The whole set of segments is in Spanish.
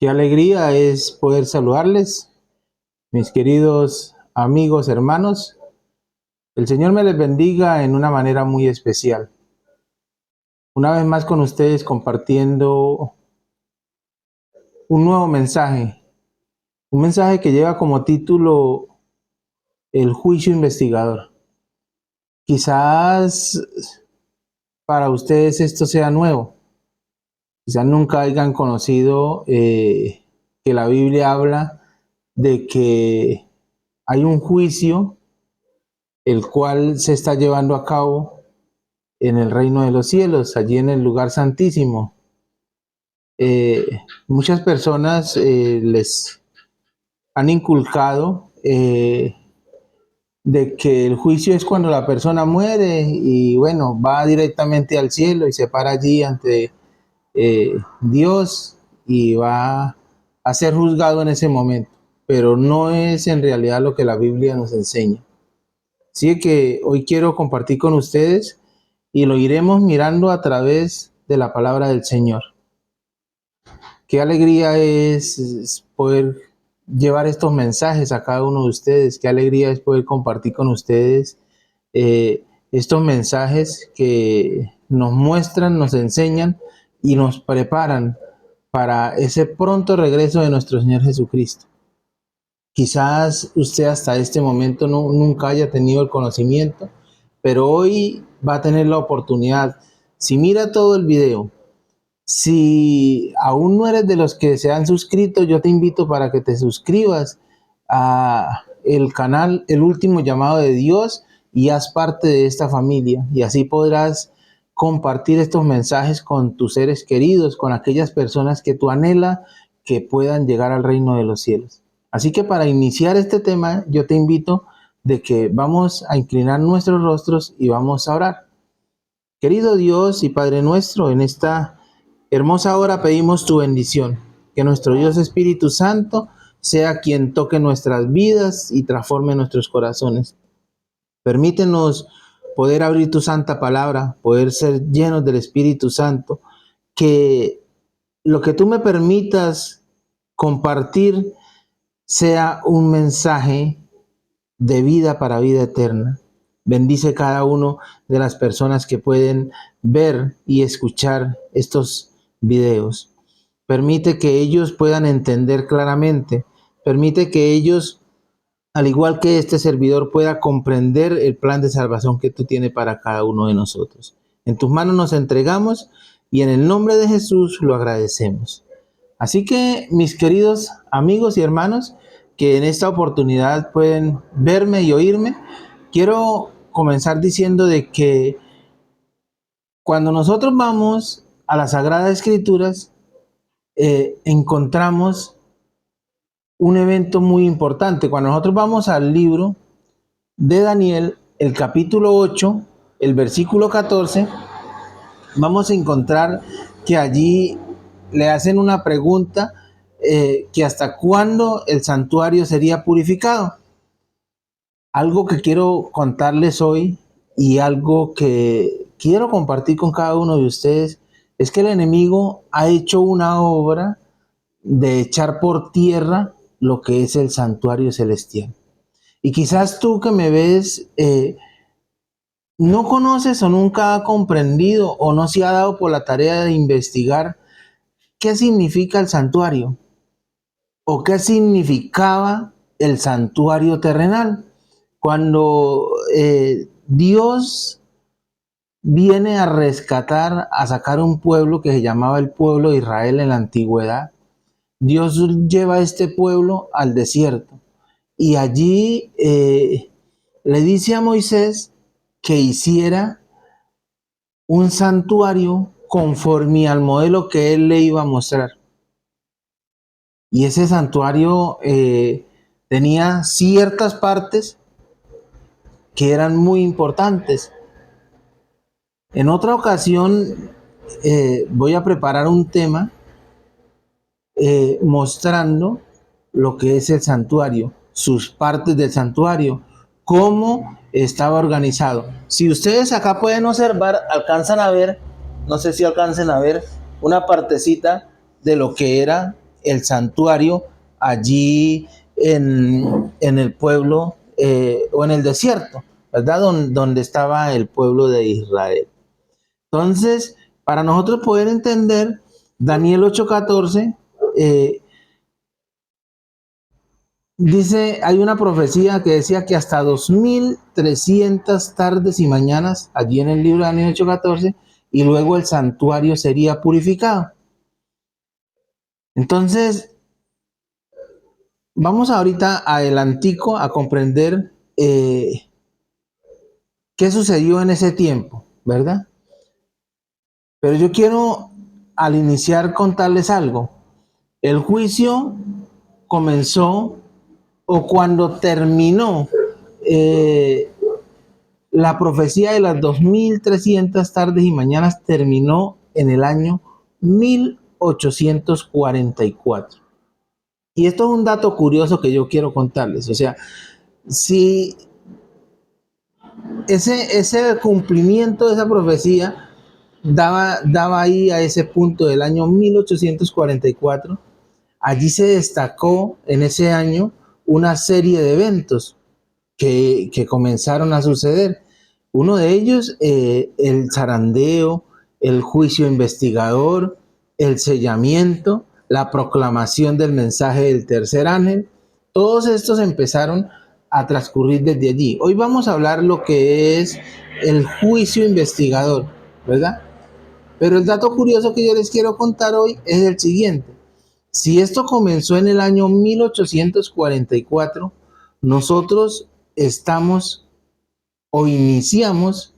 Qué alegría es poder saludarles, mis queridos amigos, hermanos. El Señor me les bendiga en una manera muy especial. Una vez más con ustedes compartiendo un nuevo mensaje, un mensaje que lleva como título El juicio investigador. Quizás para ustedes esto sea nuevo, quizás nunca hayan conocido que la Biblia habla de que hay un juicio el cual se está llevando a cabo en el reino de los cielos, allí en el lugar santísimo. Muchas personas les han inculcado de que el juicio es cuando la persona muere y bueno, va directamente al cielo y se para allí ante Dios y va a ser juzgado en ese momento, pero no es en realidad lo que la Biblia nos enseña. Así que hoy quiero compartir con ustedes y lo iremos mirando a través de la palabra del Señor. Qué alegría es poder llevar estos mensajes a cada uno de ustedes, qué alegría es poder compartir con ustedes estos mensajes que nos muestran, nos enseñan y nos preparan para ese pronto regreso de nuestro Señor Jesucristo. Quizás usted hasta este momento nunca haya tenido el conocimiento, pero hoy va a tener la oportunidad. Si mira todo el video, si aún no eres de los que se han suscrito, yo te invito para que te suscribas a el canal El Último Llamado de Dios y haz parte de esta familia. Y así podrás compartir estos mensajes con tus seres queridos, con aquellas personas que tú anhelas que puedan llegar al reino de los cielos. Así que para iniciar este tema, yo te invito de que vamos a inclinar nuestros rostros y vamos a orar. Querido Dios y Padre nuestro, en esta hermosa hora pedimos tu bendición, que nuestro Dios Espíritu Santo sea quien toque nuestras vidas y transforme nuestros corazones. Permítenos poder abrir tu santa palabra, poder ser llenos del Espíritu Santo, que lo que tú me permitas compartir sea un mensaje de vida para vida eterna. Bendice cada uno de las personas que pueden ver y escuchar estos videos. Permite que ellos puedan entender claramente. Permite que ellos, al igual que este servidor, pueda comprender el plan de salvación que tú tienes para cada uno de nosotros. En tus manos nos entregamos y en el nombre de Jesús lo agradecemos. Así que, mis queridos amigos y hermanos, que en esta oportunidad pueden verme y oírme, quiero comenzar diciendo de que cuando nosotros vamos a las Sagradas Escrituras, encontramos un evento muy importante. Cuando nosotros vamos al libro de Daniel, el capítulo 8, el versículo 14, vamos a encontrar que allí le hacen una pregunta que hasta cuándo el santuario sería purificado. Algo que quiero contarles hoy y algo que quiero compartir con cada uno de ustedes es que el enemigo ha hecho una obra de echar por tierra lo que es el santuario celestial. Y quizás tú que me ves no conoces o nunca ha comprendido o no se ha dado por la tarea de investigar qué significa el santuario o qué significaba el santuario terrenal. Cuando Dios viene a rescatar, a sacar un pueblo que se llamaba el pueblo de Israel en la antigüedad, Dios lleva a este pueblo al desierto y allí le dice a Moisés que hiciera un santuario conforme al modelo que él le iba a mostrar. Y ese santuario tenía ciertas partes que eran muy importantes. En otra ocasión voy a preparar un tema mostrando lo que es el santuario, sus partes del santuario, cómo estaba organizado. Si ustedes acá pueden observar, alcanzan a ver, no sé si alcancen a ver, una partecita de lo que era el santuario allí en el pueblo o en el desierto, ¿verdad? Donde estaba el pueblo de Israel. Entonces, para nosotros poder entender Daniel 8:14, dice, hay una profecía que decía que hasta 2300 tardes y mañanas, allí en el libro de Daniel 8:14, y luego el santuario sería purificado. Entonces, vamos ahorita adelantico a comprender qué sucedió en ese tiempo, ¿verdad? Pero yo quiero al iniciar contarles algo. El juicio comenzó o cuando terminó la profecía de las 2300 tardes y mañanas terminó en el año 1844. Y esto es un dato curioso que yo quiero contarles. O sea, si ese cumplimiento de esa profecía daba ahí a ese punto del año 1844, allí se destacó en ese año una serie de eventos que comenzaron a suceder. Uno de ellos, el zarandeo, el juicio investigador, el sellamiento, la proclamación del mensaje del tercer ángel. Todos estos empezaron a transcurrir desde allí. Hoy vamos a hablar lo que es el juicio investigador, ¿verdad? Pero el dato curioso que yo les quiero contar hoy es el siguiente. Si esto comenzó en el año 1844, nosotros estamos o iniciamos,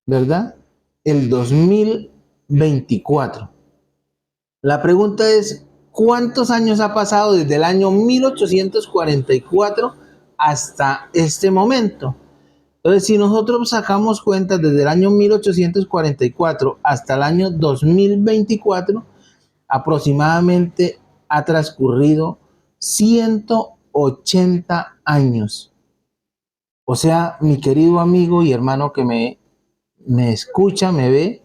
¿verdad? El 2024. La pregunta es, ¿cuántos años ha pasado desde el año 1844 hasta este momento? Entonces, si nosotros sacamos cuentas desde el año 1844 hasta el año 2024, aproximadamente ha transcurrido 180 años. O sea, mi querido amigo y hermano que me escucha, me ve,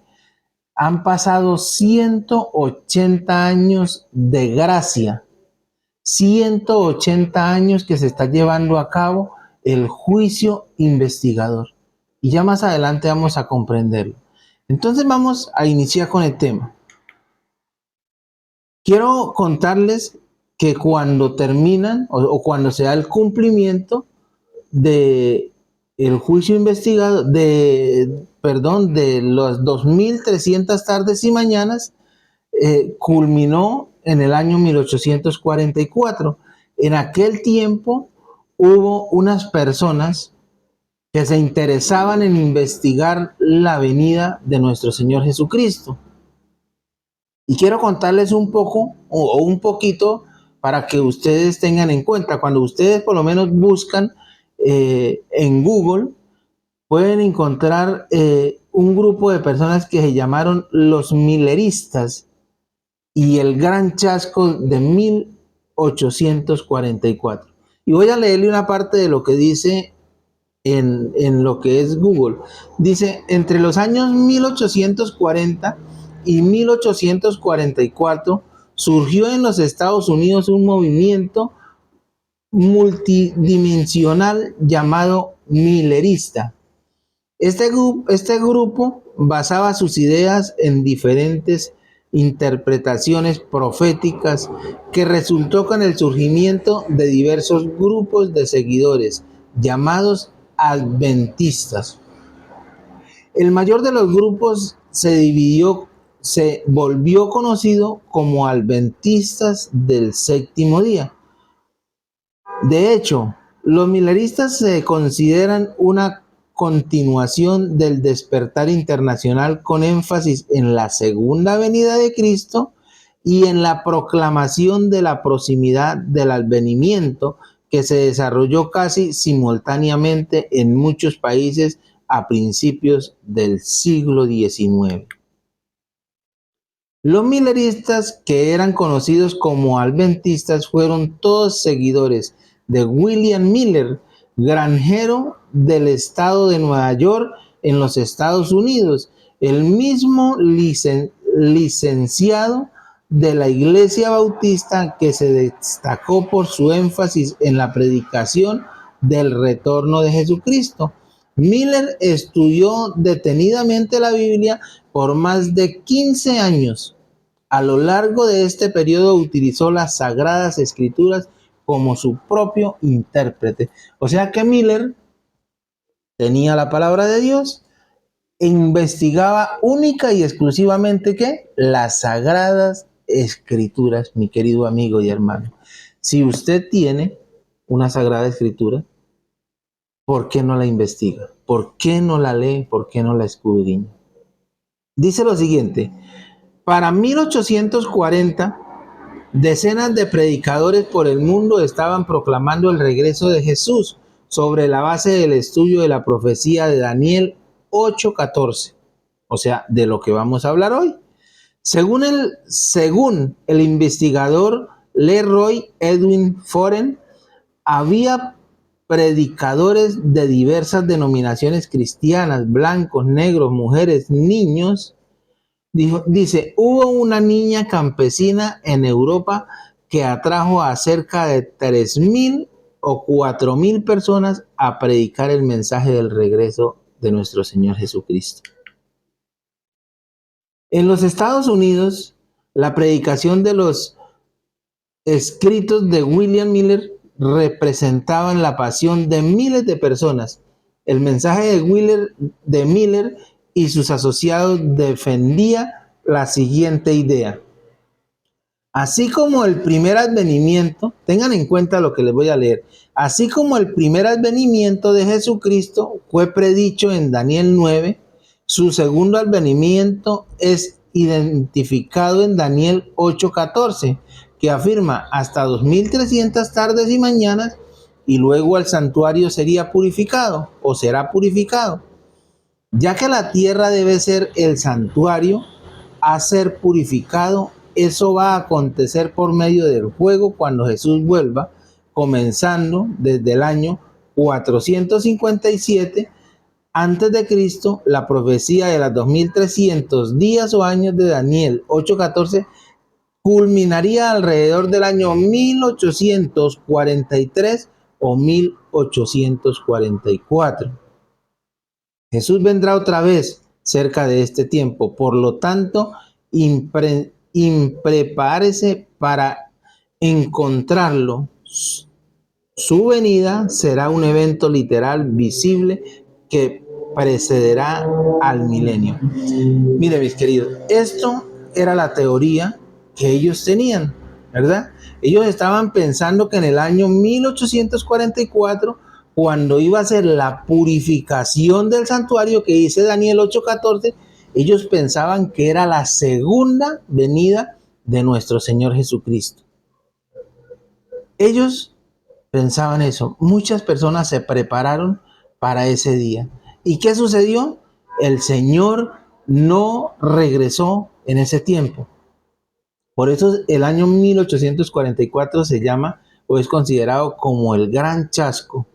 han pasado 180 años de gracia, 180 años que se está llevando a cabo el juicio investigador. Y ya más adelante vamos a comprenderlo. Entonces vamos a iniciar con el tema. Quiero contarles que cuando terminan o cuando se da el cumplimiento de el juicio investigado de las 2300 tardes y mañanas, culminó en el año 1844. En aquel tiempo hubo unas personas que se interesaban en investigar la venida de nuestro Señor Jesucristo. Y quiero contarles un poco o un poquito para que ustedes tengan en cuenta. Cuando ustedes por lo menos buscan en Google, pueden encontrar un grupo de personas que se llamaron los mileristas y el gran chasco de 1844. Y voy a leerle una parte de lo que dice en lo que es Google. Dice, entre los años 1840 y 1844 surgió en los Estados Unidos un movimiento multidimensional llamado milerista. Este grupo basaba sus ideas en diferentes interpretaciones proféticas que resultó con el surgimiento de diversos grupos de seguidores llamados adventistas. El mayor de los grupos se volvió conocido como adventistas del séptimo día. De hecho, los mileristas se consideran una continuación del despertar internacional con énfasis en la segunda venida de Cristo y en la proclamación de la proximidad del advenimiento que se desarrolló casi simultáneamente en muchos países a principios del siglo XIX. Los mileristas, que eran conocidos como adventistas, fueron todos seguidores de William Miller, granjero del estado de Nueva York en los Estados Unidos, el mismo licenciado de la Iglesia Bautista que se destacó por su énfasis en la predicación del retorno de Jesucristo. Miller estudió detenidamente la Biblia por más de 15 años. A lo largo de este periodo utilizó las Sagradas Escrituras como su propio intérprete. O sea que Miller tenía la palabra de Dios e investigaba única y exclusivamente ¿qué? Las Sagradas Escrituras, mi querido amigo y hermano. Si usted tiene una Sagrada Escritura, ¿por qué no la investiga? ¿Por qué no la lee? ¿Por qué no la escudriña? Dice lo siguiente: para 1840, decenas de predicadores por el mundo estaban proclamando el regreso de Jesús sobre la base del estudio de la profecía de Daniel 8:14, o sea, de lo que vamos a hablar hoy. Según el investigador Leroy Edwin Foren, había predicadores de diversas denominaciones cristianas, blancos, negros, mujeres, niños. Dice, hubo una niña campesina en Europa que atrajo a cerca de 3,000 o 4,000 personas a predicar el mensaje del regreso de nuestro Señor Jesucristo. En los Estados Unidos, la predicación de los escritos de William Miller representaban la pasión de miles de personas. El mensaje de Miller y sus asociados defendía la siguiente idea: así como el primer advenimiento, tengan en cuenta lo que les voy a leer, así como el primer advenimiento de Jesucristo fue predicho en Daniel 9, su segundo advenimiento es identificado en Daniel 8:14, que afirma hasta 2,300 tardes y mañanas, y luego el santuario sería purificado o será purificado. Ya que la tierra debe ser el santuario a ser purificado, eso va a acontecer por medio del fuego cuando Jesús vuelva, comenzando desde el año 457 antes de Cristo. La profecía de las 2,300 días o años de Daniel 8:14 culminaría alrededor del año 1843 o 1844. Jesús vendrá otra vez cerca de este tiempo, por lo tanto, prepárese para encontrarlo. Su venida será un evento literal visible que precederá al milenio. Mire, mis queridos, esto era la teoría que ellos tenían, ¿verdad? Ellos estaban pensando que en el año 1844, cuando iba a ser la purificación del santuario que dice Daniel 8:14, ellos pensaban que era la segunda venida de nuestro Señor Jesucristo. Ellos pensaban eso. Muchas personas se prepararon para ese día. ¿Y qué sucedió? El Señor no regresó en ese tiempo. Por eso el año 1844 se llama o es considerado como el gran chasco.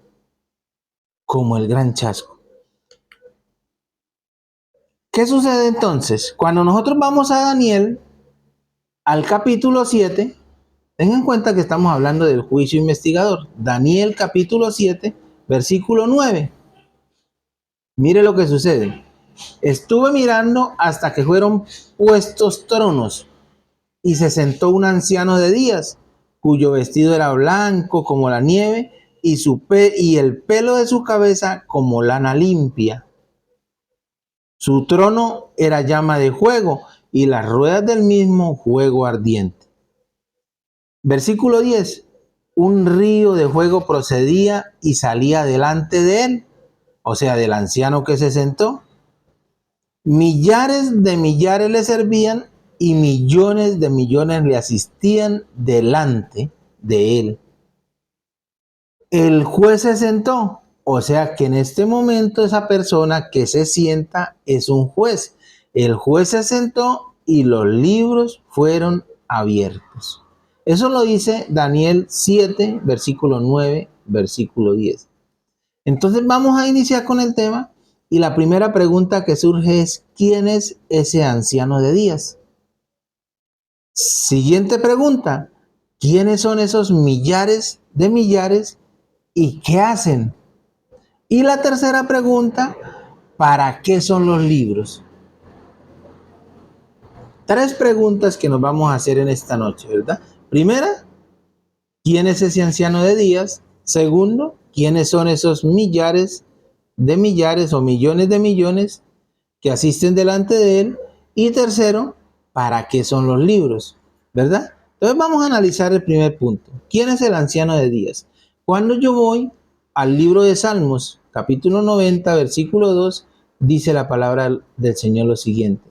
Como el gran chasco. ¿Qué sucede entonces? Cuando nosotros vamos a Daniel, al capítulo 7, tengan en cuenta que estamos hablando del juicio investigador. Daniel capítulo 7, versículo 9. Mire lo que sucede. Estuve mirando hasta que fueron puestos tronos y se sentó un anciano de días, cuyo vestido era blanco como la nieve y el pelo de su cabeza como lana limpia. Su trono era llama de fuego y las ruedas del mismo fuego ardiente. Versículo 10. Un río de fuego procedía y salía delante de él, o sea, del anciano que se sentó. Millares de millares le servían y millones de millones le asistían delante de él. El juez se sentó, o sea que en este momento esa persona que se sienta es un juez. El juez se sentó y los libros fueron abiertos. Eso lo dice Daniel 7, versículo 9, versículo 10. Entonces vamos a iniciar con el tema y la primera pregunta que surge es: ¿quién es ese anciano de días? Siguiente pregunta. ¿Quiénes son esos millares de millares y qué hacen? Y la tercera pregunta, ¿para qué son los libros? Tres preguntas que nos vamos a hacer en esta noche, ¿verdad? Primera, ¿quién es ese anciano de días? Segundo, ¿quiénes son esos millares o millones de millones que asisten delante de él? Y tercero, ¿para qué son los libros? ¿Verdad? Entonces vamos a analizar el primer punto. ¿Quién es el anciano de días? Cuando yo voy al libro de Salmos, capítulo 90, versículo 2, dice la palabra del Señor lo siguiente.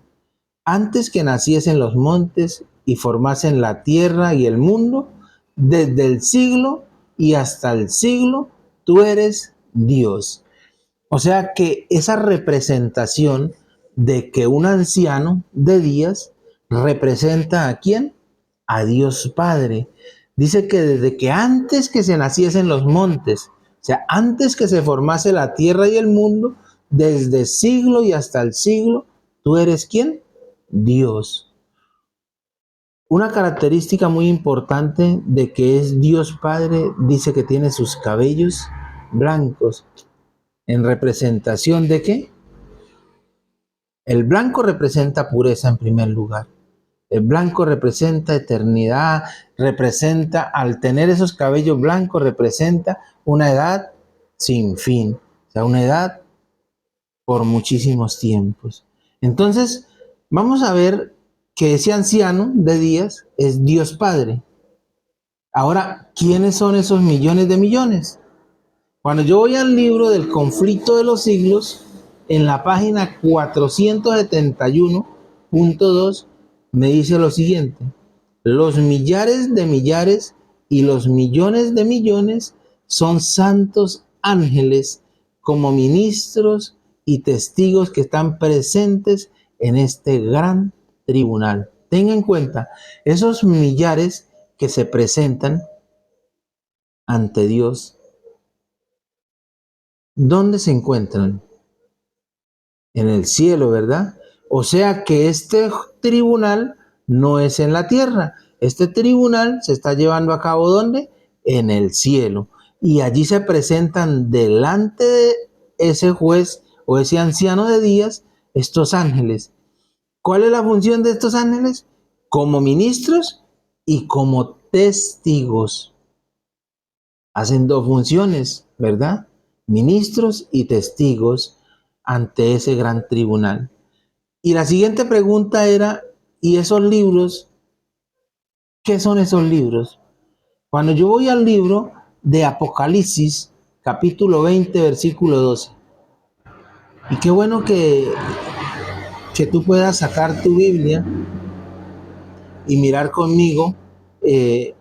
Antes que naciesen los montes y formasen la tierra y el mundo, desde el siglo y hasta el siglo, tú eres Dios. O sea que esa representación de que un anciano de días representa ¿a quién? A Dios Padre. Dice que desde que antes que se naciesen los montes, o sea, antes que se formase la tierra y el mundo, desde siglo y hasta el siglo, ¿tú eres quién? Dios. Una característica muy importante de que es Dios Padre, dice que tiene sus cabellos blancos. ¿En representación de qué? El blanco representa pureza en primer lugar. El blanco representa eternidad, representa, al tener esos cabellos blancos, representa una edad sin fin, o sea, una edad por muchísimos tiempos. Entonces, vamos a ver que ese anciano de días es Dios Padre. Ahora, ¿quiénes son esos millones de millones? Cuando yo voy al libro del conflicto de los siglos, en la página 471.2 me dice lo siguiente: los millares de millares y los millones de millones son santos ángeles como ministros y testigos que están presentes en este gran tribunal. Tenga en cuenta, esos millares que se presentan ante Dios, ¿dónde se encuentran? En el cielo, ¿verdad? O sea que este tribunal no es en la tierra. Este tribunal se está llevando a cabo ¿dónde? En el cielo. Y allí se presentan delante de ese juez o ese anciano de días estos ángeles. ¿Cuál es la función de estos ángeles? Como ministros y como testigos. Hacen dos funciones, ¿verdad? Ministros y testigos ante ese gran tribunal. Y la siguiente pregunta era, ¿y esos libros? ¿Qué son esos libros? Cuando yo voy al libro de Apocalipsis, capítulo 20, versículo 12, y qué bueno que tú puedas sacar tu Biblia y mirar conmigo eh,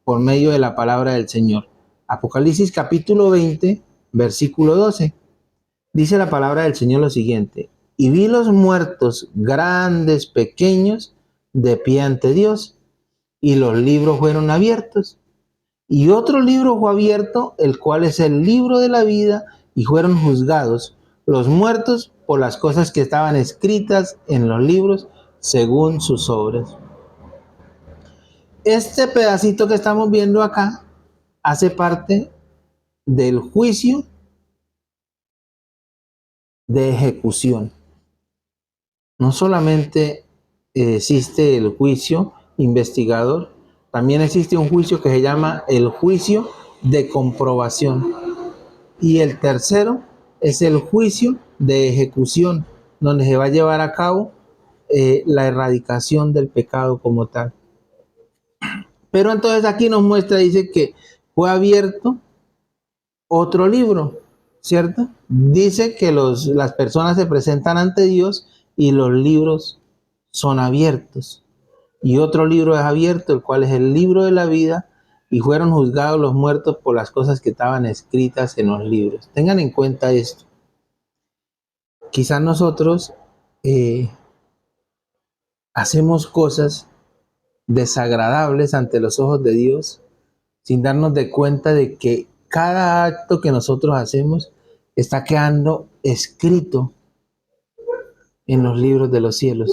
por medio de la palabra del Señor. Apocalipsis capítulo 20, versículo 12. Dice la palabra del Señor lo siguiente: y vi los muertos, grandes, pequeños, de pie ante Dios, y los libros fueron abiertos. Y otro libro fue abierto, el cual es el libro de la vida, y fueron juzgados los muertos por las cosas que estaban escritas en los libros según sus obras. Este pedacito que estamos viendo acá hace parte del juicio de ejecución. No solamente existe el juicio investigador, también existe un juicio que se llama el juicio de comprobación. Y el tercero es el juicio de ejecución, donde se va a llevar a cabo la erradicación del pecado como tal. Pero entonces aquí nos muestra, dice que fue abierto otro libro, ¿cierto? Dice que las personas se presentan ante Dios y los libros son abiertos. Y otro libro es abierto, el cual es el libro de la vida, y fueron juzgados los muertos por las cosas que estaban escritas en los libros. Tengan en cuenta esto. Quizás nosotros eh, hacemos cosas desagradables ante los ojos de Dios sin darnos de cuenta de que cada acto que nosotros hacemos está quedando escrito en los libros de los cielos.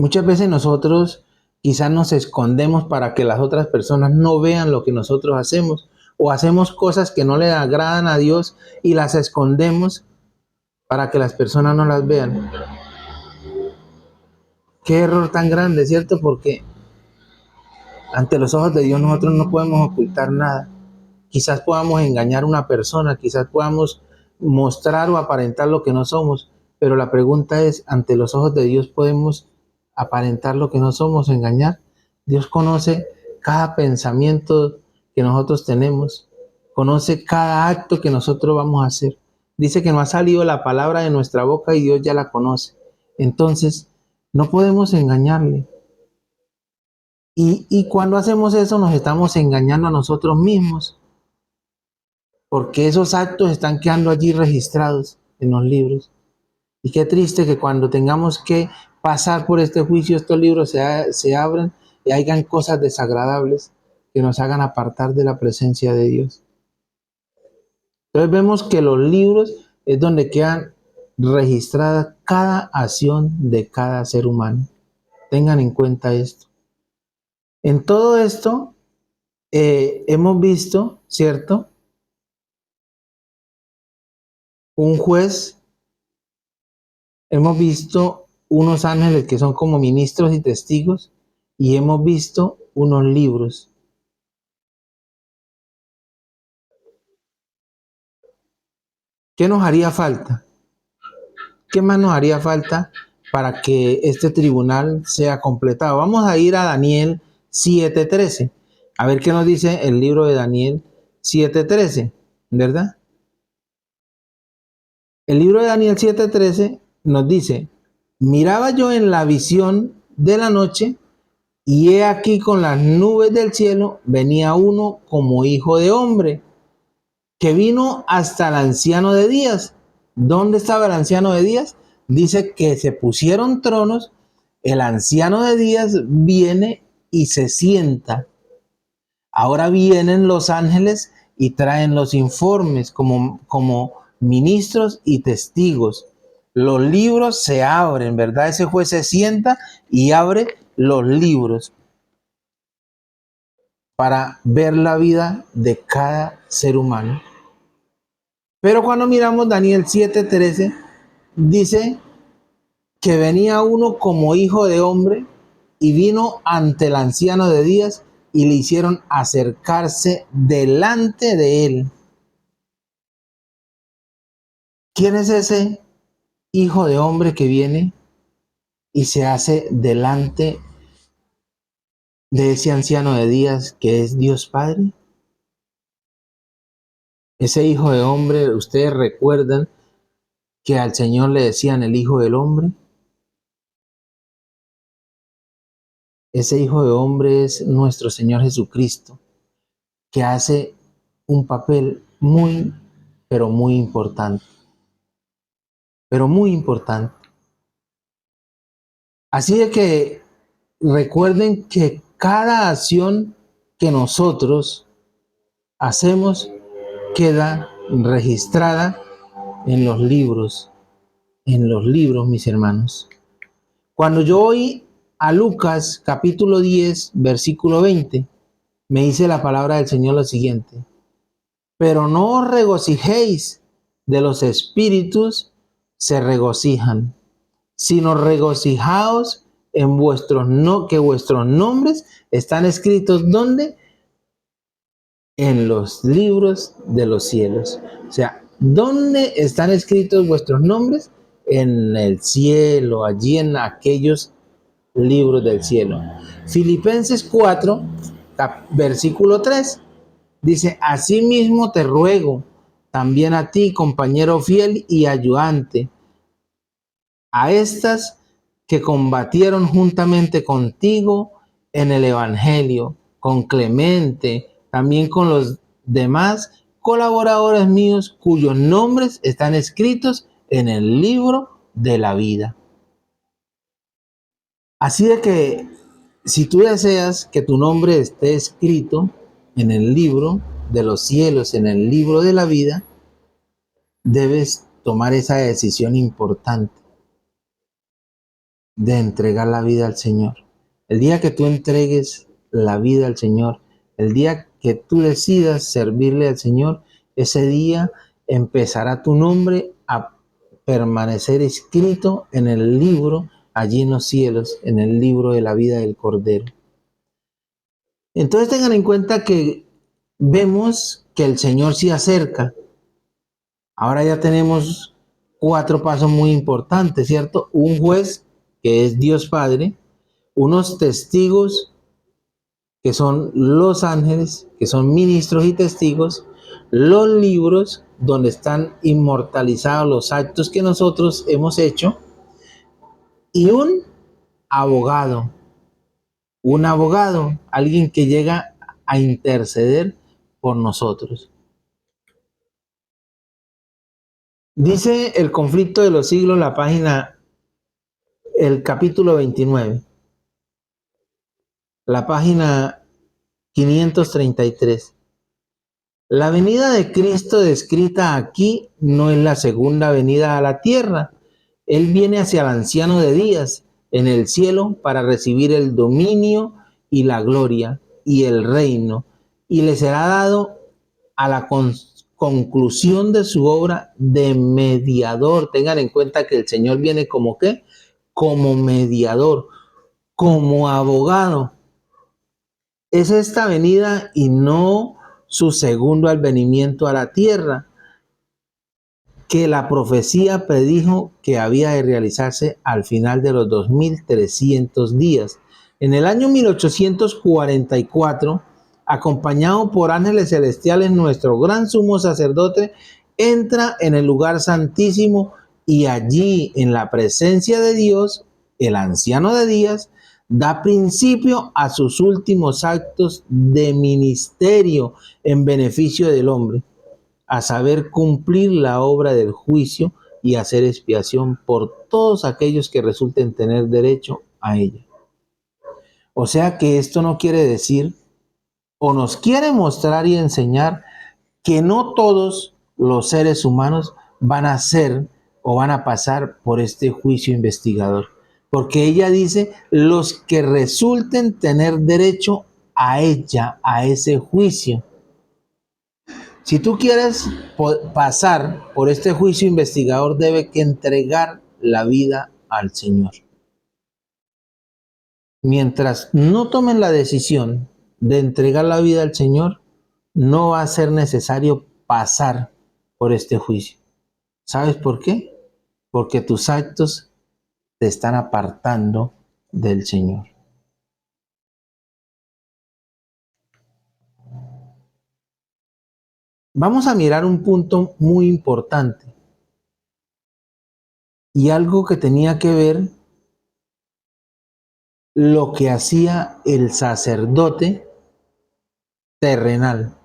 Muchas veces nosotros quizás nos escondemos para que las otras personas no vean lo que nosotros hacemos, o hacemos cosas que no le agradan a Dios y las escondemos para que las personas no las vean. Qué error tan grande, ¿cierto? Porque ante los ojos de Dios nosotros no podemos ocultar nada. Quizás podamos engañar a una persona, quizás podamos mostrar o aparentar lo que no somos, pero la pregunta es, ante los ojos de Dios podemos aparentar lo que no somos, engañar. Dios conoce cada pensamiento que nosotros tenemos, conoce cada acto que nosotros vamos a hacer. Dice que no ha salido la palabra de nuestra boca y Dios ya la conoce. Entonces, no podemos engañarle. Y cuando hacemos eso nos estamos engañando a nosotros mismos, porque esos actos están quedando allí registrados en los libros. Y qué triste que cuando tengamos que pasar por este juicio, estos libros se abran y hayan cosas desagradables que nos hagan apartar de la presencia de Dios. Entonces vemos que los libros es donde quedan registrada cada acción de cada ser humano. Tengan en cuenta esto. En todo esto hemos visto, ¿cierto? Un juez, hemos visto unos ángeles que son como ministros y testigos, y hemos visto unos libros. ¿Qué nos haría falta? ¿Qué más nos haría falta para que este tribunal sea completado? Vamos a ir a Daniel 7:13, a ver qué nos dice el libro de Daniel 7:13, ¿verdad? El libro de Daniel 7:13 nos dice: miraba yo en la visión de la noche, y he aquí con las nubes del cielo venía uno como hijo de hombre, que vino hasta el anciano de días. ¿Dónde estaba el anciano de días? Dice que se pusieron tronos, el anciano de días viene y se sienta. Ahora vienen los ángeles y traen los informes como ministros y testigos. Los libros se abren, ¿verdad? Ese juez se sienta y abre los libros para ver la vida de cada ser humano. Pero cuando miramos Daniel 7:13, dice que venía uno como hijo de hombre y vino ante el anciano de días y le hicieron acercarse delante de él. ¿Quién es ese hijo de hombre que viene y se hace delante de ese anciano de días que es Dios Padre? Ese hijo de hombre, ustedes recuerdan que al Señor le decían el hijo del hombre. Ese hijo de hombre es nuestro Señor Jesucristo, que hace un papel muy, pero muy importante. Pero muy importante. Así de que recuerden que cada acción que nosotros hacemos queda registrada en los libros, mis hermanos. Cuando yo voy a Lucas capítulo 10, versículo 20, me dice la palabra del Señor lo siguiente: pero no os regocijéis de los espíritus, se regocijan, sino regocijaos en que vuestros nombres están escritos ¿dónde? En los libros de los cielos. O sea, ¿dónde están escritos vuestros nombres? En el cielo, allí en aquellos libros del cielo. Filipenses 4, versículo 3, dice: asimismo te ruego también a ti, compañero fiel y ayudante, a estas que combatieron juntamente contigo en el Evangelio, con Clemente, también con los demás colaboradores míos cuyos nombres están escritos en el libro de la vida. Así de que si tú deseas que tu nombre esté escrito en el libro de los cielos, en el libro de la vida, debes tomar esa decisión importante. de entregar la vida al Señor. El día que tú entregues la vida al Señor, el día que tú decidas servirle al Señor, ese día empezará tu nombre a permanecer escrito en el libro, allí en los cielos, en el libro de la vida del Cordero. Entonces tengan en cuenta que vemos que el Señor se acerca. Ahora ya tenemos 4 pasos muy importantes, ¿cierto? Un juez, que es Dios Padre, unos testigos, que son los ángeles, que son ministros y testigos, los libros, donde están inmortalizados los actos que nosotros hemos hecho, y un abogado, alguien que llega a interceder por nosotros. Dice el conflicto de los siglos, la página, el capítulo 29, la página 533. La venida de Cristo descrita aquí no es la segunda venida a la tierra. Él viene hacia el anciano de días en el cielo para recibir el dominio y la gloria y el reino, y le será dado a la conclusión de su obra de mediador. Tengan en cuenta que el Señor viene como ¿qué? Como mediador, como abogado. Es esta venida y no su segundo advenimiento a la tierra, que la profecía predijo que había de realizarse al final de los 2300 días. En el año 1844, acompañado por ángeles celestiales, nuestro gran sumo sacerdote entra en el lugar santísimo y allí, en la presencia de Dios, el anciano de días da principio a sus últimos actos de ministerio en beneficio del hombre, a saber, cumplir la obra del juicio y hacer expiación por todos aquellos que resulten tener derecho a ella. O sea que esto no quiere decir, o nos quiere mostrar y enseñar, que no todos los seres humanos van a ser o van a pasar por este juicio investigador. Porque ella dice, los que resulten tener derecho a ella, a ese juicio. Si tú quieres pasar por este juicio investigador, debe que entregar la vida al Señor. Mientras no tomen la decisión de entregar la vida al Señor, no va a ser necesario pasar por este juicio. ¿Sabes por qué? Porque tus actos te están apartando del Señor. Vamos a mirar un punto muy importante y algo que tenía que ver lo que hacía el sacerdote terrenal.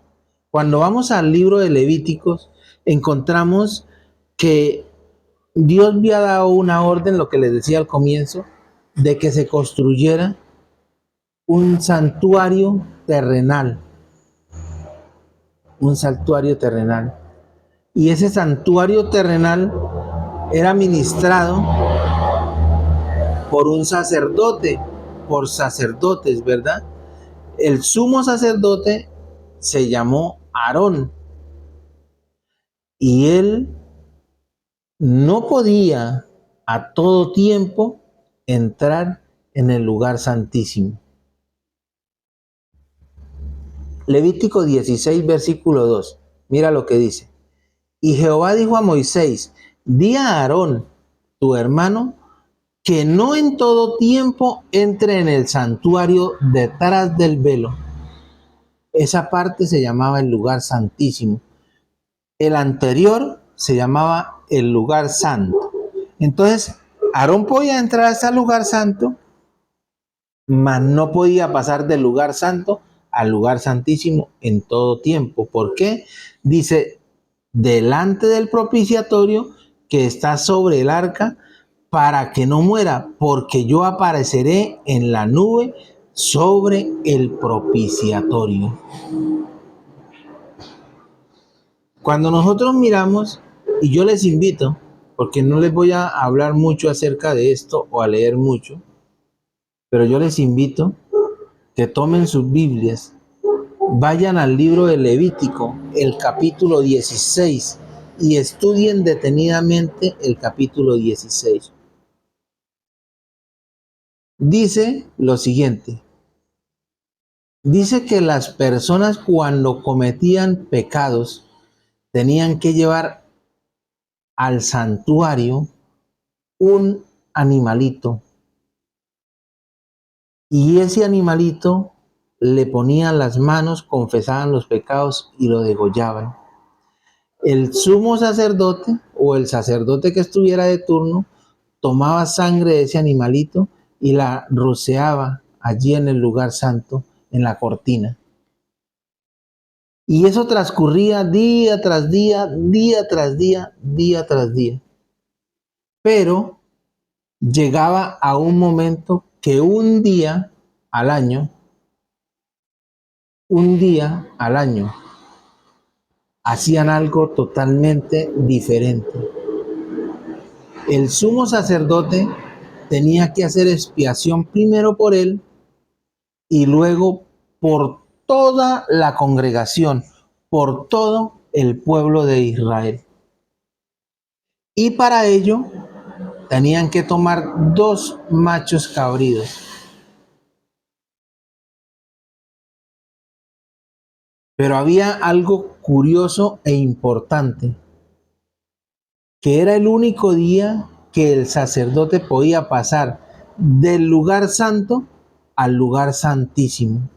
Cuando vamos al libro de Levíticos, encontramos que Dios había dado una orden, lo que les decía al comienzo, de que se construyera un santuario terrenal. Un santuario terrenal. Y ese santuario terrenal era ministrado por un sacerdote, por sacerdotes, ¿verdad? El sumo sacerdote se llamó Aarón y él no podía a todo tiempo entrar en el lugar santísimo. Levítico 16, versículo 2. Mira lo que dice. Y Jehová dijo a Moisés, di a Aarón, tu hermano, que no en todo tiempo entre en el santuario detrás del velo. Esa parte se llamaba el lugar santísimo. El anterior se llamaba el lugar santo. Entonces, Aarón podía entrar a ese lugar santo, mas no podía pasar del lugar santo al lugar santísimo en todo tiempo. ¿Por qué? Dice, delante del propiciatorio que está sobre el arca, para que no muera, porque yo apareceré en la nube sobre el propiciatorio. Cuando nosotros miramos, y yo les invito, porque no les voy a hablar mucho acerca de esto o a leer mucho, pero yo les invito que tomen sus Biblias, vayan al libro de Levítico, el capítulo 16, y estudien detenidamente el capítulo 16. Dice lo siguiente: dice que las personas cuando cometían pecados tenían que llevar al santuario un animalito, y ese animalito le ponían las manos, confesaban los pecados y lo degollaban. El sumo sacerdote o el sacerdote que estuviera de turno tomaba sangre de ese animalito y la rociaba allí en el lugar santo, en la cortina. Y eso transcurría día tras día, día tras día, día tras día. Pero llegaba a un momento que un día al año, hacían algo totalmente diferente. El sumo sacerdote tenía que hacer expiación primero por él y luego por toda la congregación, por todo el pueblo de Israel. Y para ello tenían que tomar 2 machos cabríos. Pero había algo curioso e importante, que era el único día que el sacerdote podía pasar del lugar santo al lugar santísimo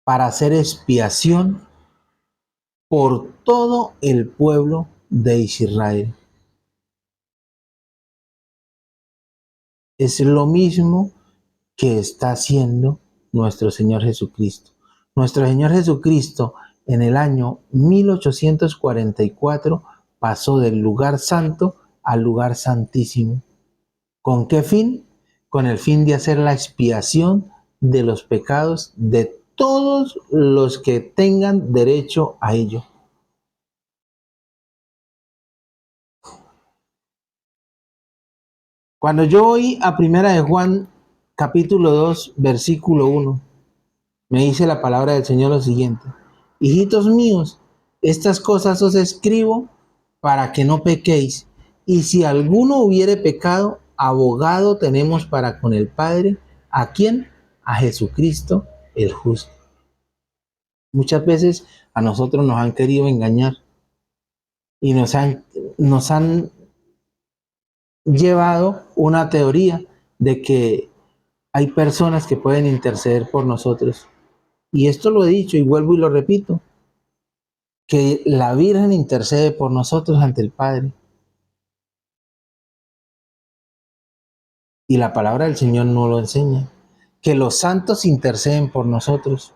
para hacer expiación por todo el pueblo de Israel. Es lo mismo que está haciendo nuestro Señor Jesucristo. Nuestro Señor Jesucristo en el año 1844 pasó del lugar santo al lugar santísimo. ¿Con qué fin? Con el fin de hacer la expiación de los pecados de todos los que tengan derecho a ello. Cuando yo voy a Primera de Juan, capítulo 2, versículo 1, me dice la palabra del Señor lo siguiente: hijitos míos, estas cosas os escribo para que no pequéis. Y si alguno hubiere pecado, abogado tenemos para con el Padre. ¿A quién? A Jesucristo el justo. Muchas veces a nosotros nos han querido engañar y nos han llevado una teoría de que hay personas que pueden interceder por nosotros. Y esto lo he dicho y vuelvo y lo repito, que la Virgen intercede por nosotros ante el Padre. Y la palabra del Señor no lo enseña. Que los santos interceden por nosotros.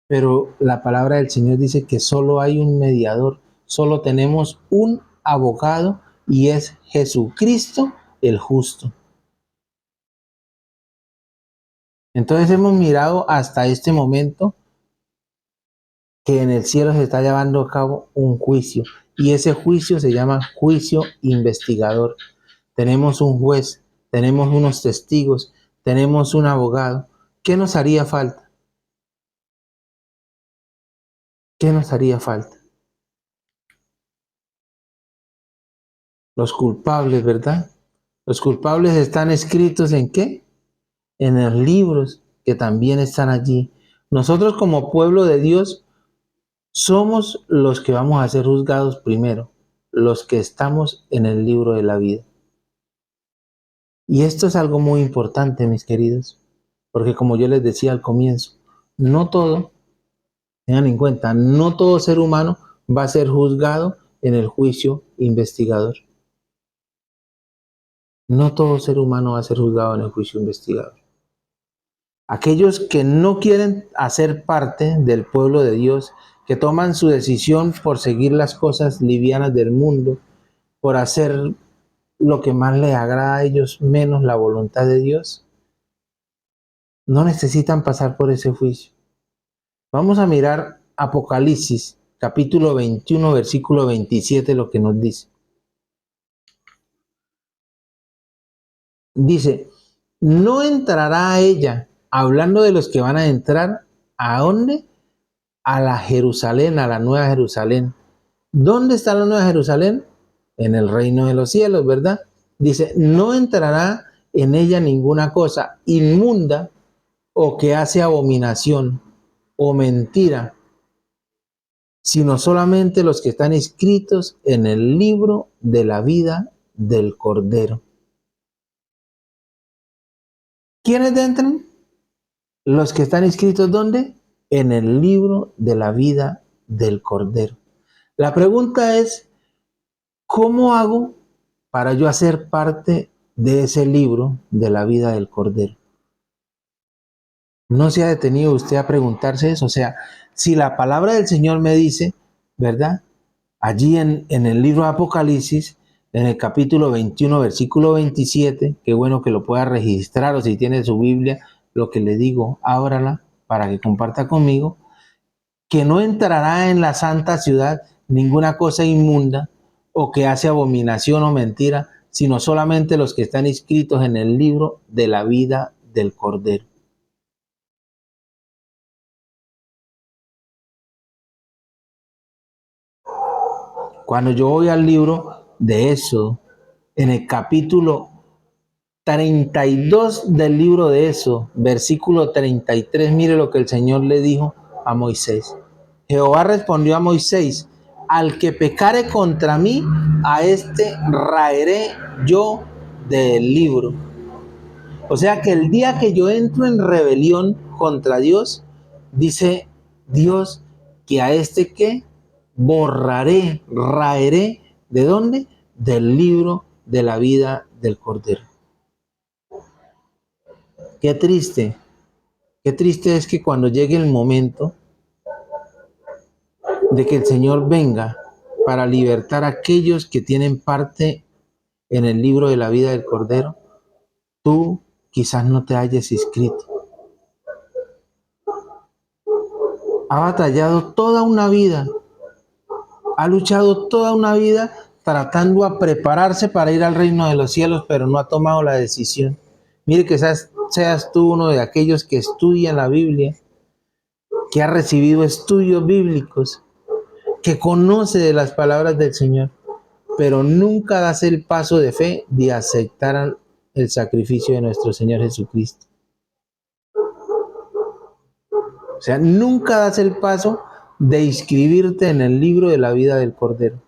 Pero la palabra del Señor dice que solo hay un mediador, solo tenemos un abogado y es Jesucristo el justo. Entonces hemos mirado hasta este momento que en el cielo se está llevando a cabo un juicio y ese juicio se llama juicio investigador. Tenemos un juez, tenemos unos testigos, tenemos un abogado. ¿Qué nos haría falta? ¿Qué nos haría falta? Los culpables, ¿verdad? Los culpables están escritos ¿en qué? En los libros que también están allí. Nosotros como pueblo de Dios somos los que vamos a ser juzgados primero, los que estamos en el libro de la vida. Y esto es algo muy importante, mis queridos, porque como yo les decía al comienzo, no todo, tengan en cuenta, no todo ser humano va a ser juzgado en el juicio investigador. No todo ser humano va a ser juzgado en el juicio investigador. Aquellos que no quieren hacer parte del pueblo de Dios, que toman su decisión por seguir las cosas livianas del mundo, por hacer lo que más les agrada a ellos, menos la voluntad de Dios, no necesitan pasar por ese juicio. Vamos a mirar Apocalipsis, capítulo 21, versículo 27, lo que nos dice. Dice, no entrará a ella, hablando de los que van a entrar, ¿a dónde? A la Jerusalén, a la Nueva Jerusalén. ¿Dónde está la Nueva Jerusalén? En el reino de los cielos, ¿verdad? Dice, no entrará en ella ninguna cosa inmunda o que hace abominación o mentira, sino solamente los que están inscritos en el libro de la vida del Cordero. ¿Quiénes entran? Los que están inscritos, ¿dónde? En el libro de la vida del Cordero. La pregunta es, ¿cómo hago para yo hacer parte de ese libro de la vida del Cordero? ¿No se ha detenido usted a preguntarse eso? O sea, si la palabra del Señor me dice, ¿verdad? Allí en el libro de Apocalipsis, en el capítulo 21, versículo 27, qué bueno que lo pueda registrar, o si tiene su Biblia, lo que le digo, ábrala para que comparta conmigo, que no entrará en la santa ciudad ninguna cosa inmunda o que hace abominación o mentira, sino solamente los que están inscritos en el libro de la vida del Cordero. Cuando yo voy al libro de Éxodo, en el capítulo 32 del libro de Éxodo, versículo 33, mire lo que el Señor le dijo a Moisés. Jehová respondió a Moisés, al que pecare contra mí, a este raeré yo del libro. O sea que el día que yo entro en rebelión contra Dios, dice Dios que a este que borraré, raeré, ¿de dónde? Del libro de la vida del Cordero. Qué triste es que cuando llegue el momento de que el Señor venga para libertar a aquellos que tienen parte en el libro de la vida del Cordero, tú quizás no te hayas inscrito. Ha batallado toda una vida, ha luchado toda una vida tratando a prepararse para ir al reino de los cielos, pero no ha tomado la decisión. Mire que seas tú uno de aquellos que estudian la Biblia, que ha recibido estudios bíblicos, que conoce de las palabras del Señor, pero nunca das el paso de fe de aceptar el sacrificio de nuestro Señor Jesucristo. O sea, nunca das el paso de inscribirte en el libro de la vida del Cordero.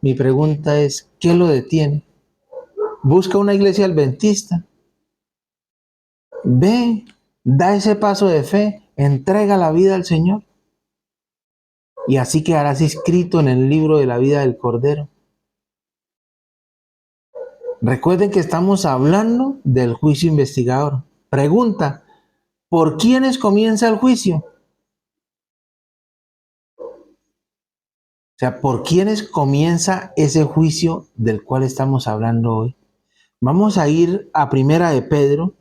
Mi pregunta es, ¿qué lo detiene? Busca una iglesia adventista. Ve, da ese paso de fe, entrega la vida al Señor. Y así quedarás inscrito en el libro de la vida del Cordero. Recuerden que estamos hablando del juicio investigador. Pregunta, ¿por quiénes comienza el juicio? O sea, ¿por quiénes comienza ese juicio del cual estamos hablando hoy? Vamos a ir a Primera de Pedro,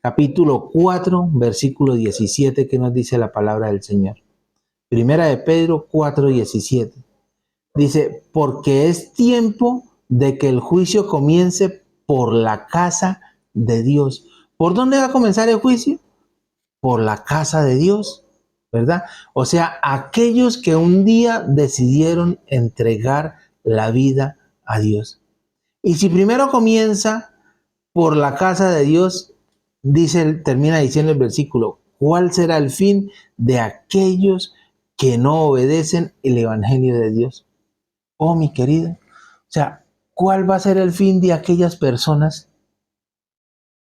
capítulo 4, versículo 17, que nos dice la palabra del Señor. Primera de Pedro 4, 17. Dice, porque es tiempo de que el juicio comience por la casa de Dios. ¿Por dónde va a comenzar el juicio? Por la casa de Dios, ¿verdad? O sea, aquellos que un día decidieron entregar la vida a Dios. Y si primero comienza por la casa de Dios, termina diciendo el versículo, ¿cuál será el fin de aquellos que no obedecen el evangelio de Dios? Oh, mi querido, o sea, ¿cuál va a ser el fin de aquellas personas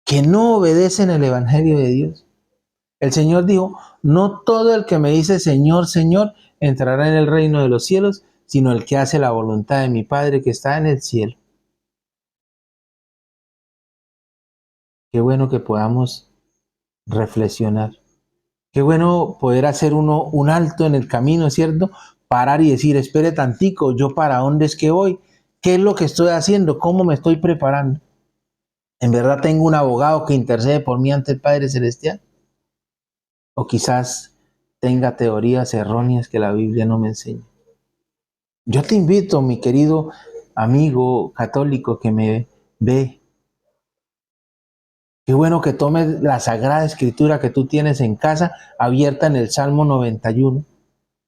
que no obedecen el evangelio de Dios? El Señor dijo, no todo el que me dice Señor, Señor, entrará en el reino de los cielos, sino el que hace la voluntad de mi Padre que está en el cielo. Qué bueno que podamos reflexionar. Qué bueno poder hacer un alto en el camino, ¿cierto? Parar y decir, espere tantico, ¿yo para dónde es que voy? ¿Qué es lo que estoy haciendo? ¿Cómo me estoy preparando? ¿En verdad tengo un abogado que intercede por mí ante el Padre Celestial? O quizás tenga teorías erróneas que la Biblia no me enseña. Yo te invito, mi querido amigo católico que me ve, qué bueno que tomes la Sagrada Escritura que tú tienes en casa abierta en el Salmo 91.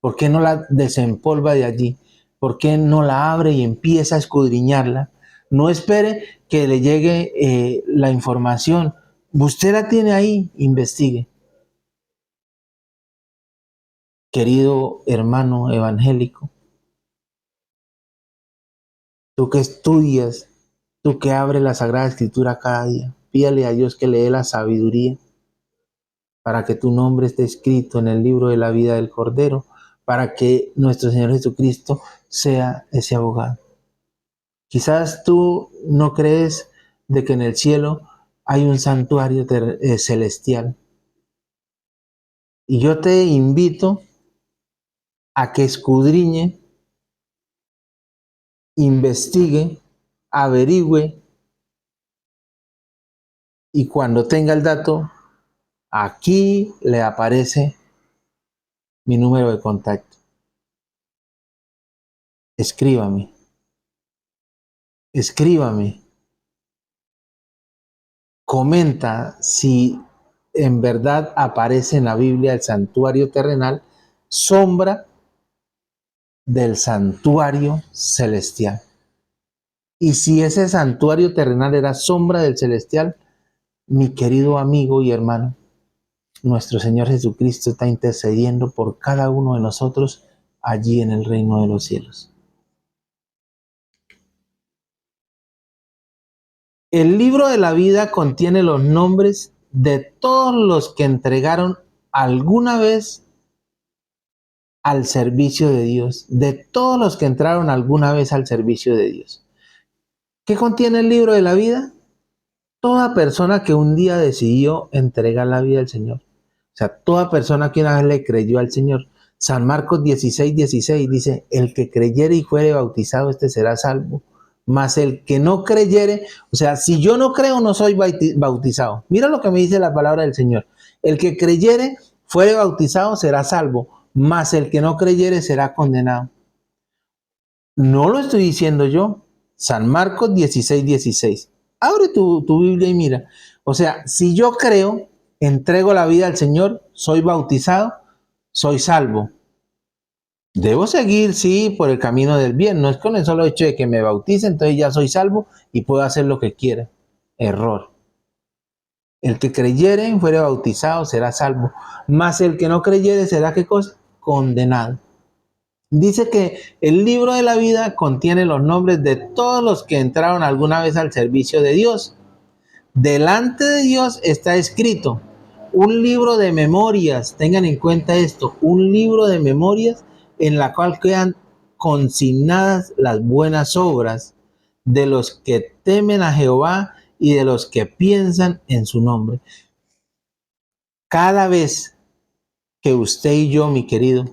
¿Por qué no la desempolva de allí? ¿Por qué no la abre y empieza a escudriñarla? No espere que le llegue la información. Usted la tiene ahí, investigue. Querido hermano evangélico, tú que estudias, tú que abres la Sagrada Escritura cada día, pídale a Dios que le dé la sabiduría para que tu nombre esté escrito en el libro de la vida del Cordero, para que nuestro Señor Jesucristo sea ese abogado. Quizás tú no crees de que en el cielo hay un santuario celestial. Y yo te invito a que escudriñe, investigue, averigüe y cuando tenga el dato, aquí le aparece mi número de contacto. Escríbame, escríbame, comenta si en verdad aparece en la Biblia el santuario terrenal, sombra del santuario celestial. Y si ese santuario terrenal era sombra del celestial, mi querido amigo y hermano, nuestro Señor Jesucristo está intercediendo por cada uno de nosotros allí en el reino de los cielos. El libro de la vida contiene los nombres de todos los que entregaron alguna vez al servicio de Dios, de todos los que entraron alguna vez al servicio de Dios. ¿Qué contiene el libro de la vida? Toda persona que un día decidió entregar la vida al Señor. O sea, toda persona que una vez le creyó al Señor. San Marcos 16:16 dice, el que creyere y fuere bautizado, este será salvo. Mas el que no creyere, o sea, si yo no creo, no soy bautizado. Mira lo que me dice la palabra del Señor. El que creyere, fuere bautizado, será salvo. Mas el que no creyere, será condenado. No lo estoy diciendo yo. San Marcos 16:16. Abre tu Biblia y mira. O sea, si yo creo, entrego la vida al Señor, soy bautizado, soy salvo. Debo seguir, sí, por el camino del bien. No es con el solo hecho de que me bautice, entonces ya soy salvo y puedo hacer lo que quiera. Error. El que creyere y fuere bautizado será salvo. Mas el que no creyere será, ¿qué cosa? Condenado. Dice que el libro de la vida contiene los nombres de todos los que entraron alguna vez al servicio de Dios. Delante de Dios está escrito un libro de memorias, tengan en cuenta esto, un libro de memorias en la cual quedan consignadas las buenas obras de los que temen a Jehová y de los que piensan en su nombre. Cada vez que usted y yo, mi querido,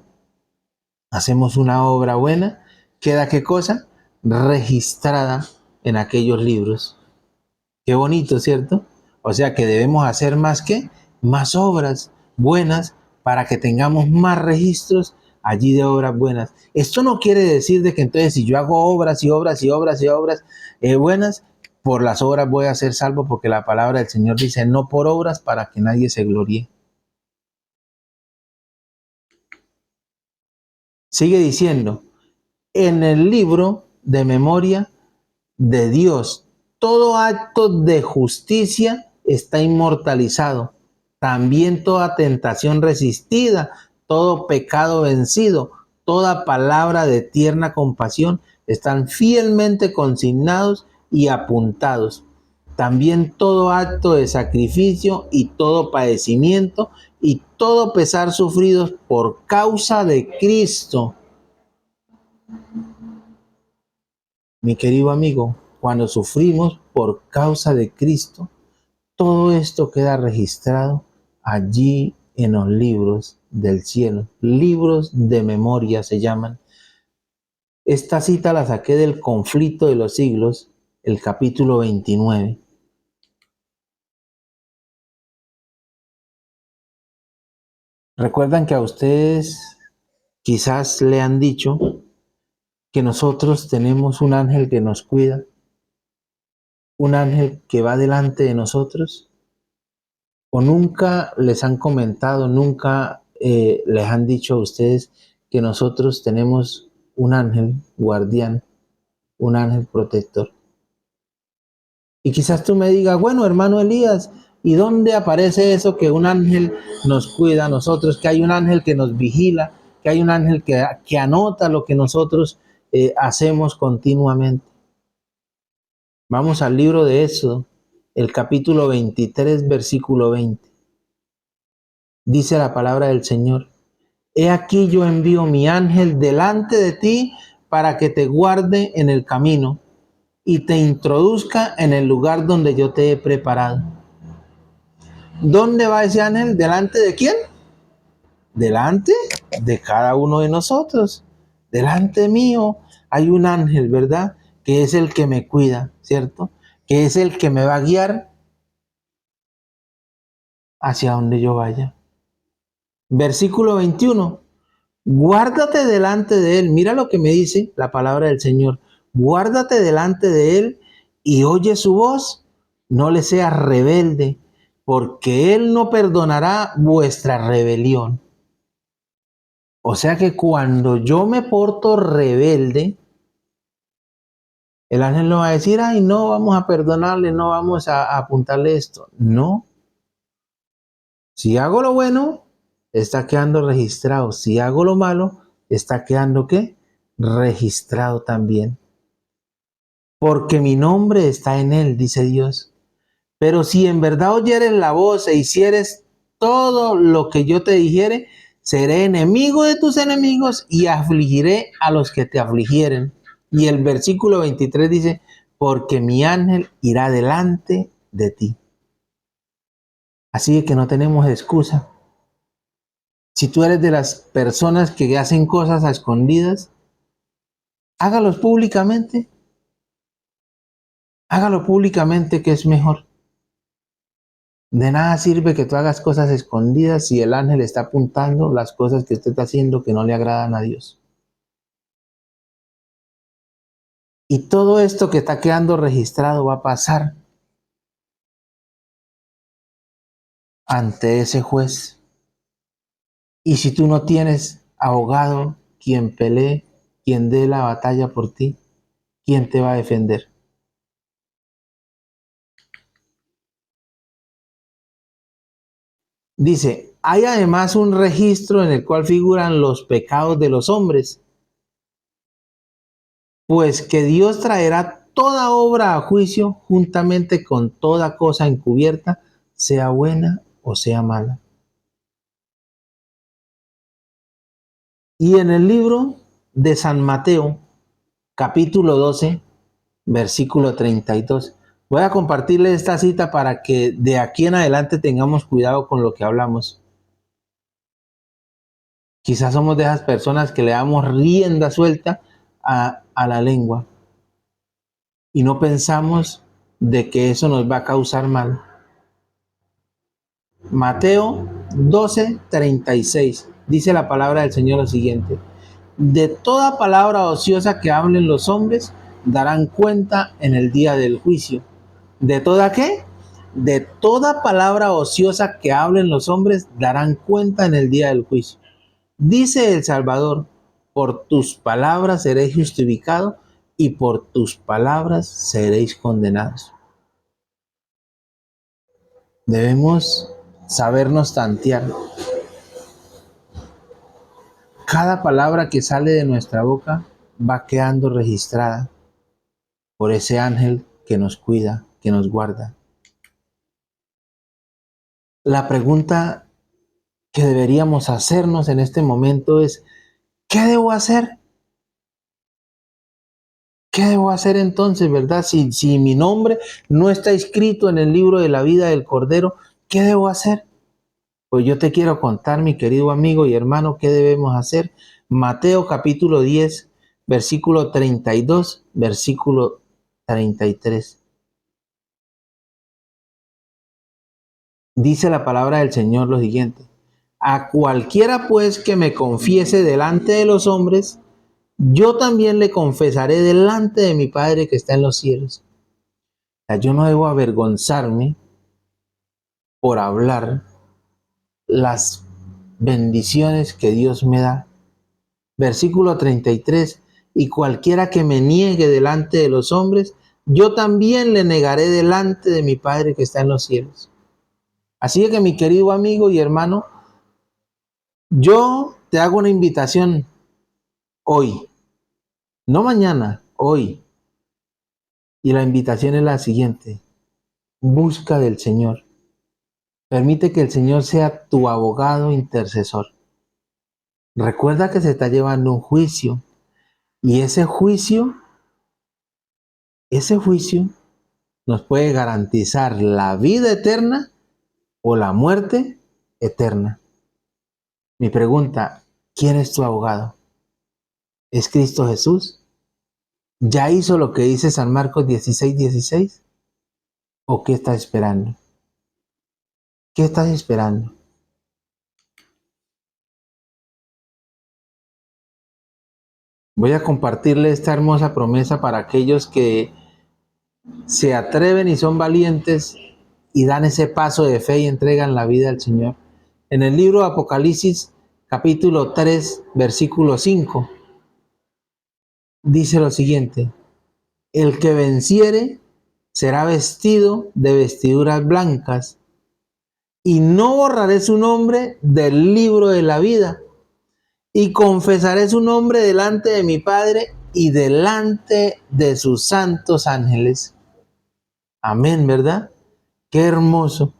hacemos una obra buena, queda qué cosa? Registrada en aquellos libros. Qué bonito, ¿cierto? O sea que debemos hacer más que más obras buenas para que tengamos más registros allí de obras buenas. Esto no quiere decir de que entonces si yo hago obras y obras y obras y obras buenas, por las obras voy a ser salvo, porque la palabra del Señor dice no por obras para que nadie se gloríe. Sigue diciendo, en el libro de memoria de Dios, todo acto de justicia está inmortalizado. También toda tentación resistida, todo pecado vencido, toda palabra de tierna compasión están fielmente consignados y apuntados. También todo acto de sacrificio y todo padecimiento y todo pesar sufridos por causa de Cristo. Mi querido amigo, cuando sufrimos por causa de Cristo, todo esto queda registrado allí en los libros del cielo. Libros de memoria se llaman. Esta cita la saqué del Conflicto de los Siglos, el capítulo 29. Recuerdan que a ustedes quizás le han dicho que nosotros tenemos un ángel que nos cuida, un ángel que va delante de nosotros? ¿O nunca les han comentado, nunca les han dicho a ustedes que nosotros tenemos un ángel guardián, un ángel protector? Y quizás tú me digas, bueno, hermano Elías, ¿y dónde aparece eso que un ángel nos cuida a nosotros, que hay un ángel que nos vigila, que hay un ángel que anota lo que nosotros hacemos continuamente? Vamos al libro de Éxodo, el capítulo 23, versículo 20. Dice la palabra del Señor: He aquí yo envío mi ángel delante de ti para que te guarde en el camino y te introduzca en el lugar donde yo te he preparado. ¿Dónde va ese ángel? ¿Delante de quién? Delante de cada uno de nosotros. Delante mío hay un ángel, ¿verdad? Que es el que me cuida, ¿cierto? Que es el que me va a guiar hacia donde yo vaya. Versículo 21. Guárdate delante de él. Mira lo que me dice la palabra del Señor. Guárdate delante de él y oye su voz. No le seas rebelde, porque él no perdonará vuestra rebelión. O sea que cuando yo me porto rebelde, el ángel no va a decir, ay, no, vamos a perdonarle, no vamos a apuntarle esto. No. Si hago lo bueno, está quedando registrado. Si hago lo malo, está quedando ¿qué? Registrado también. Porque mi nombre está en él, dice Dios. Pero si en verdad oyeres la voz e hicieres todo lo que yo te dijere, seré enemigo de tus enemigos y afligiré a los que te afligieren. Y el versículo 23 dice, porque mi ángel irá delante de ti. Así que no tenemos excusa. Si tú eres de las personas que hacen cosas a escondidas, hágalos públicamente. Hágalo públicamente, que es mejor. De nada sirve que tú hagas cosas escondidas si el ángel está apuntando las cosas que usted está haciendo que no le agradan a Dios. Y todo esto que está quedando registrado va a pasar ante ese juez. Y si tú no tienes abogado, quien pelee, quien dé la batalla por ti, ¿quién te va a defender? Dice, hay además un registro en el cual figuran los pecados de los hombres, pues que Dios traerá toda obra a juicio juntamente con toda cosa encubierta, sea buena o sea mala. Y en el libro de San Mateo, capítulo 12, versículo 32, voy a compartirle esta cita para que de aquí en adelante tengamos cuidado con lo que hablamos. Quizás somos de esas personas que le damos rienda suelta a la lengua y no pensamos de que eso nos va a causar mal. Mateo 12:36 dice la palabra del Señor lo siguiente: de toda palabra ociosa que hablen los hombres darán cuenta en el día del juicio. ¿De toda qué? De toda palabra ociosa que hablen los hombres darán cuenta en el día del juicio. Dice el Salvador: por tus palabras seréis justificados y por tus palabras seréis condenados. Debemos sabernos tantear. Cada palabra que sale de nuestra boca va quedando registrada por ese ángel que nos cuida, que nos guarda. La pregunta que deberíamos hacernos en este momento es, ¿qué debo hacer? ¿Qué debo hacer entonces, verdad? Si mi nombre no está escrito en el libro de la vida del Cordero, ¿qué debo hacer? Pues yo te quiero contar, mi querido amigo y hermano, qué debemos hacer. Mateo capítulo 10, versículo 32, versículo 33. Dice la palabra del Señor lo siguiente: a cualquiera pues que me confiese delante de los hombres, yo también le confesaré delante de mi Padre que está en los cielos. O sea, yo no debo avergonzarme por hablar las bendiciones que Dios me da. Versículo 33, y cualquiera que me niegue delante de los hombres, yo también le negaré delante de mi Padre que está en los cielos. Así que mi querido amigo y hermano, yo te hago una invitación hoy, no mañana, hoy. Y la invitación es la siguiente: busca del Señor. Permite que el Señor sea tu abogado intercesor. Recuerda que se está llevando un juicio, y ese juicio nos puede garantizar la vida eterna o la muerte eterna. Mi pregunta: ¿quién es tu abogado? ¿Es Cristo Jesús? ¿Ya hizo lo que dice San Marcos 16:16? ¿O qué estás esperando? ¿Qué estás esperando? Voy a compartirle esta hermosa promesa para aquellos que se atreven y son valientes y dan ese paso de fe y entregan la vida al Señor. En el libro de Apocalipsis, capítulo 3, versículo 5, dice lo siguiente: el que venciere será vestido de vestiduras blancas, y no borraré su nombre del libro de la vida, y confesaré su nombre delante de mi Padre y delante de sus santos ángeles. Amén, ¿verdad? Qué hermoso.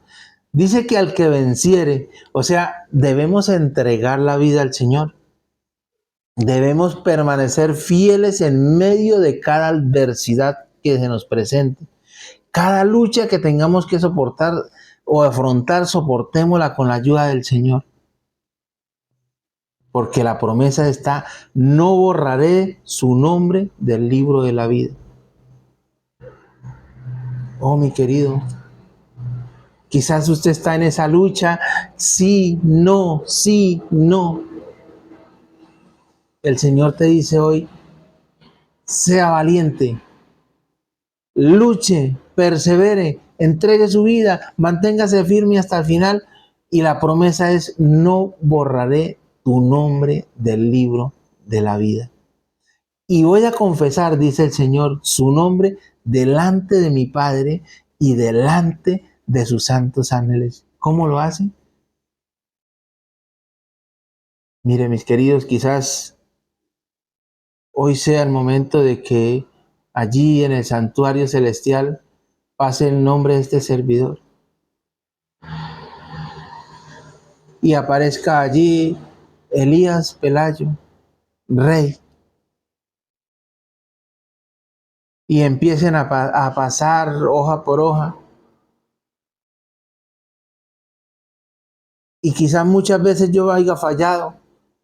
Dice que al que venciere, o sea, debemos entregar la vida al Señor. Debemos permanecer fieles en medio de cada adversidad que se nos presente. Cada lucha que tengamos que soportar o afrontar, soportémosla con la ayuda del Señor. Porque la promesa está: no borraré su nombre del libro de la vida. Oh, mi querido, quizás usted está en esa lucha, sí, no, sí, no. El Señor te dice hoy: sea valiente, luche, persevere, entregue su vida, manténgase firme hasta el final. Y la promesa es: no borraré tu nombre del libro de la vida. Y voy a confesar, dice el Señor, su nombre delante de mi Padre y delante de sus santos ángeles. ¿Cómo lo hace? Mire, mis queridos, quizás hoy sea el momento de que allí en el santuario celestial pase el nombre de este servidor y aparezca allí Elías Pelayo, rey, y empiecen a pasar hoja por hoja. Y quizás muchas veces yo haya fallado,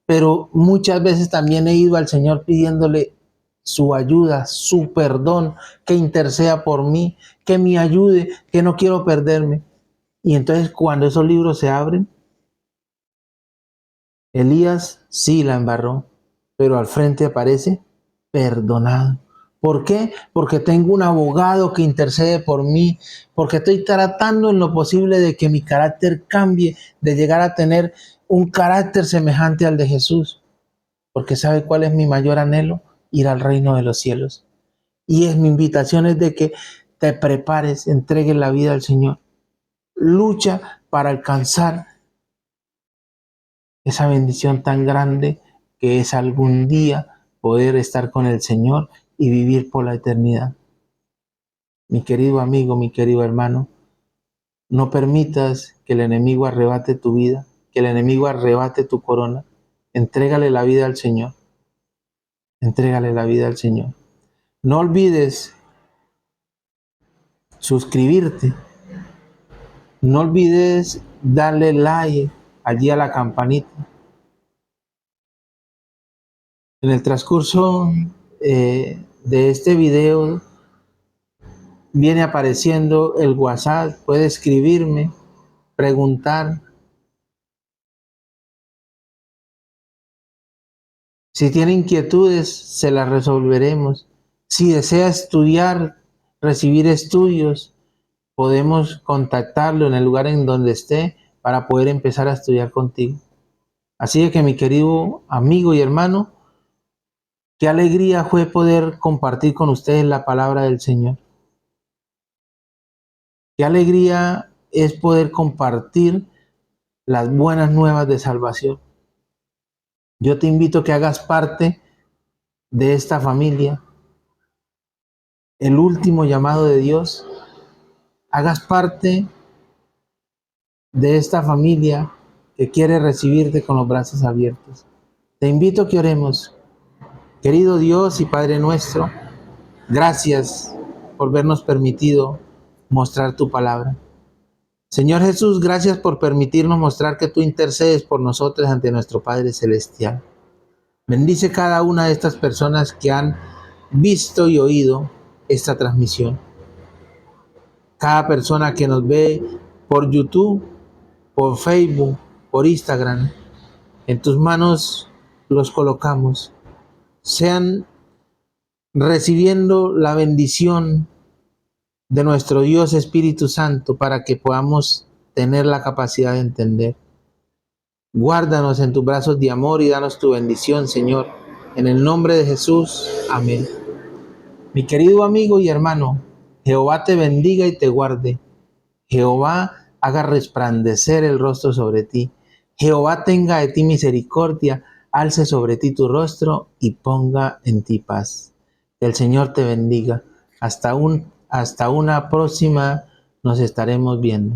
pero muchas veces también he ido al Señor pidiéndole su ayuda, su perdón, que interceda por mí, que me ayude, que no quiero perderme. Y entonces cuando esos libros se abren, Elías sí la embarró, pero al frente aparece perdonado. ¿Por qué? Porque tengo un abogado que intercede por mí, porque estoy tratando en lo posible de que mi carácter cambie, de llegar a tener un carácter semejante al de Jesús, porque ¿sabe cuál es mi mayor anhelo? Ir al reino de los cielos. Y es mi invitación es de que te prepares, entregues la vida al Señor. Lucha para alcanzar esa bendición tan grande que es algún día poder estar con el Señor y vivir por la eternidad. Mi querido amigo, mi querido hermano, no permitas que el enemigo arrebate tu vida, que el enemigo arrebate tu corona. Entrégale la vida al Señor. Entrégale la vida al Señor. No olvides suscribirte. No olvides darle like allí a la campanita. En el transcurso de este video viene apareciendo el WhatsApp. Puede escribirme, preguntar. Si tiene inquietudes, se las resolveremos. Si desea estudiar, recibir estudios, podemos contactarlo en el lugar en donde esté para poder empezar a estudiar contigo. Así que mi querido amigo y hermano, qué alegría fue poder compartir con ustedes la palabra del Señor. Qué alegría es poder compartir las buenas nuevas de salvación. Yo te invito a que hagas parte de esta familia, el último llamado de Dios. Hagas parte de esta familia que quiere recibirte con los brazos abiertos. Te invito a que oremos. Querido Dios y Padre nuestro, gracias por habernos permitido mostrar tu palabra. Señor Jesús, gracias por permitirnos mostrar que tú intercedes por nosotros ante nuestro Padre Celestial. Bendice cada una de estas personas que han visto y oído esta transmisión. Cada persona que nos ve por YouTube, por Facebook, por Instagram, en tus manos los colocamos. Sean recibiendo la bendición de nuestro Dios Espíritu Santo para que podamos tener la capacidad de entender. Guárdanos en tus brazos de amor y danos tu bendición, Señor. En el nombre de Jesús. Amén. Mi querido amigo y hermano, Jehová te bendiga y te guarde. Jehová haga resplandecer el rostro sobre ti. Jehová tenga de ti misericordia, alce sobre ti tu rostro y ponga en ti paz. Que el Señor te bendiga. Hasta una próxima nos estaremos viendo.